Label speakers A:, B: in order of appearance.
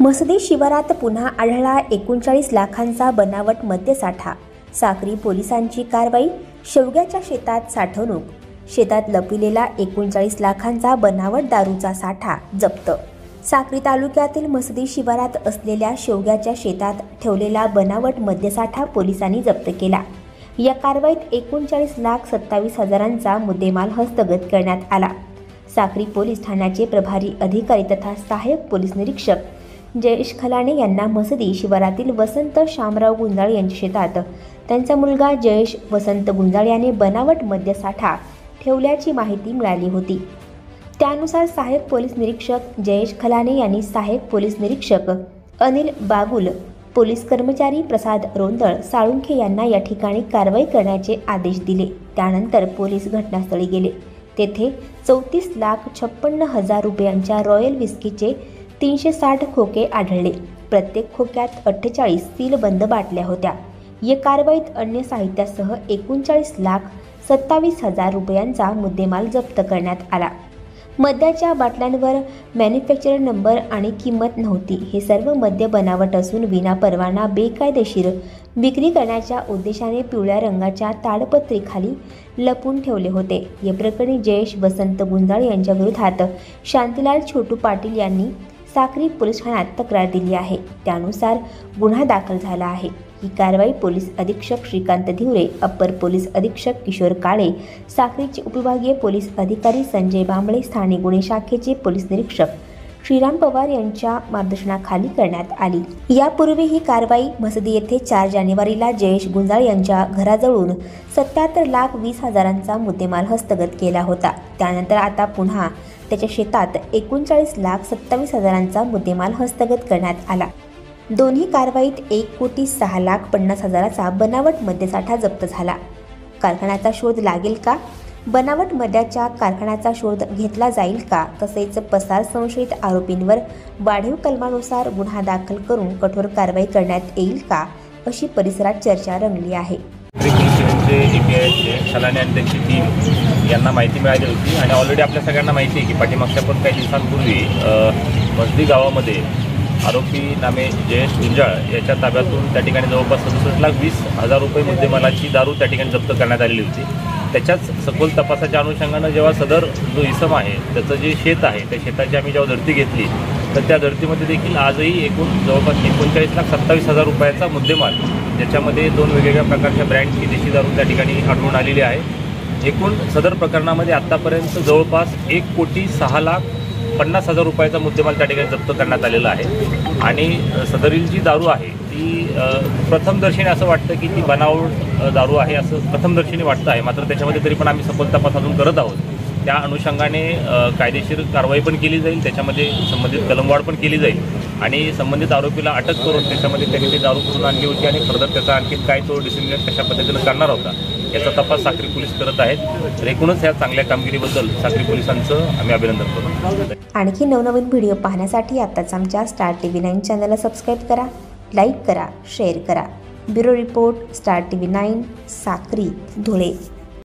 A: मसदी शिवारात पुन्हा आढळला 39 लाखांचा बनावट मद्यसाठा। साक्री पोलिसांची कारवाई। शेवग्याच्या शेतात साठवणूक। शेतात लपविलेला 39 लाखांचा बनावट दारूचा साठा जप्त। साक्री तालुक्यातील मसदी शिवारात असलेल्या शेवग्याच्या शेतात ठेवलेला बनावट मद्यसाठा पोलिसांनी जप्त केला। या कारवाईत 39,27,000चा मुद्देमाल हस्तगत करण्यात आला। साक्री पोलीस ठाण्याचे प्रभारी अधिकारी तथा सहाय्यक पोलीस निरीक्षक जयेश खलाणे यांना मसदी शिवारातील वसंत शामराव गुंजाळ यांच्या शेतात त्यांचा मुलगा जयेश वसंत गुंजाळ याने बनावट मद्यसाठा ठेवल्याची माहिती मिळाली होती। त्यानुसार सहाय्यक पोलीस निरीक्षक जयेश खलाणे यांनी सहाय्यक पोलीस निरीक्षक अनिल बागुल, पोलीस कर्मचारी प्रसाद रोंदळ साळुंखे यांना या ठिकाणी कारवाई करण्याचे आदेश दिले। त्यानंतर पोलीस घटनास्थळी गेले। तेथे 34,56,000 रुपयांच्या रॉयल विस्कीचे 360 खोके आढळले। प्रत्येक खोक्यात 48 सीलबंद बाटल्या होत्या। या कारवाईत अन्य साहित्यासह 39,27,000 रुपयांचा मुद्देमाल जप्त करण्यात आला। मद्याच्या बाटल्यांवर मॅन्युफॅक्चरर नंबर आणि किंमत नव्हती। हे सर्व मद्य बनावट असून विनापरवाना बेकायदेशीर विक्री करण्याच्या उद्देशाने पिवळ्या रंगाच्या ताडपत्रीखाली लपून ठेवले होते। या प्रकरणी जयेश वसंत गुंजाळ यांच्या विरोधात शांतीलाल छोटू पाटील यांनी साक्री पोलीस ठाण्यात तक्रार दिली आहे। त्यानुसार गुन्हा दाखल झाला आहे। ही कारवाई पोलीस अधीक्षक श्रीकांत धिवरे, अप्पर पोलीस अधीक्षक किशोर काळे, साक्रीचे उपविभागीय पोलीस अधिकारी संजय बांबळे, स्थानिक गुन्हे शाखेचे पोलीस निरीक्षक श्रीराम पवार यांच्या मार्गदर्शनाखाली करण्यात आली। यापूर्वी ही कारवाई मसदी येथे 4 जानेवारीला जयेश गुंजाळ यांच्या घराजवळून 77,20,000चा मुद्देमाल हस्तगत केला होता। त्यानंतर आता पुन्हा त्याच्या शेतात 39,27,000चा मुद्देमाल हस्तगत करण्यात आला। दोन्ही कारवाईत 1,06,50,000चा बनावट मद्यसाठा जप्त झाला। कारखान्याचा शोध लागेल का? बनावट मद्याच्या कारखान्याचा शोध घेतला जाईल का? तसेच पसार संशयित आरोपींवर वाढीव कलमानुसार गुन्हा दाखल करून कठोर कारवाई करण्यात येईल का, अशी परिसरात चर्चा रंगली आहे।
B: खलाणे आणि त्यांची टीम यांना माहिती मिळाली होती आणि ऑलरेडी आपल्या सगळ्यांना माहिती आहे की पाठीमागच्या पण काही दिवसांपूर्वी मसदी गावामध्ये आरोपी नामे जयेश गुंजाळ याच्या ताब्यातून त्या ठिकाणी जवळपास 67,20,000 रुपये मुद्देमालाची दारू त्या ठिकाणी जप्त करण्यात आलेली होती। त्याच्याच सखोल तपासाच्या अनुषंगानं जेव्हा सदर जो इसम आहे त्याचं जे शेत आहे त्या शेताची आम्ही जेव्हा धरती घेतली तर त्या धर्तीमध्ये देखील आजही एकूण जवळपास 39,27,000 रुपयाचा मुद्देमाल, ज्याच्यामध्ये 2 वेगवेगळ्या प्रकारच्या ब्रँडची देशी दारू त्या ठिकाणी आढळून आलेली आहे। एकूण सदर प्रकरणामध्ये आत्तापर्यंत जवळपास 1,06,50,000 रुपयाचा मुद्देमाल त्या ठिकाणी जप्त करण्यात आलेला आहे आणि सदरील जी दारू आहे ती प्रथमदर्शनी असं वाटतं की ती बनावट दारू आहे असं प्रथमदर्शनी वाटतं आहे। मात्र त्याच्यामध्ये तरी पण आम्ही सखोल तपास अजून करत आहोत। त्या अनुषंगाने कायदेशीर कारवाई पण केली जाईल, त्याच्यामध्ये संबंधित कलमवाढ पण केली जाईल आणि संबंधित आरोपीला अटक करून त्याच्यामध्ये त्यांनी ती दारू करून आणली होती आणि फर्दर त्याचा आणखी काय तो डिसिजन कशा पद्धतीनं करणार होता याचा तपास साक्री पोलीस करत आहेत। तर एकूणच या चांगल्या कामगिरीबद्दल साक्री पोलिसांचं आम्ही अभिनंदन करतो।
A: आणखी नवनवीन व्हिडिओ पाहण्यासाठी आताच आमच्या स्टार TV 9 चॅनलला सबस्क्राईब करा, लाईक करा, शेअर करा। Bureau report, star TV 9, Sakri, Dhule.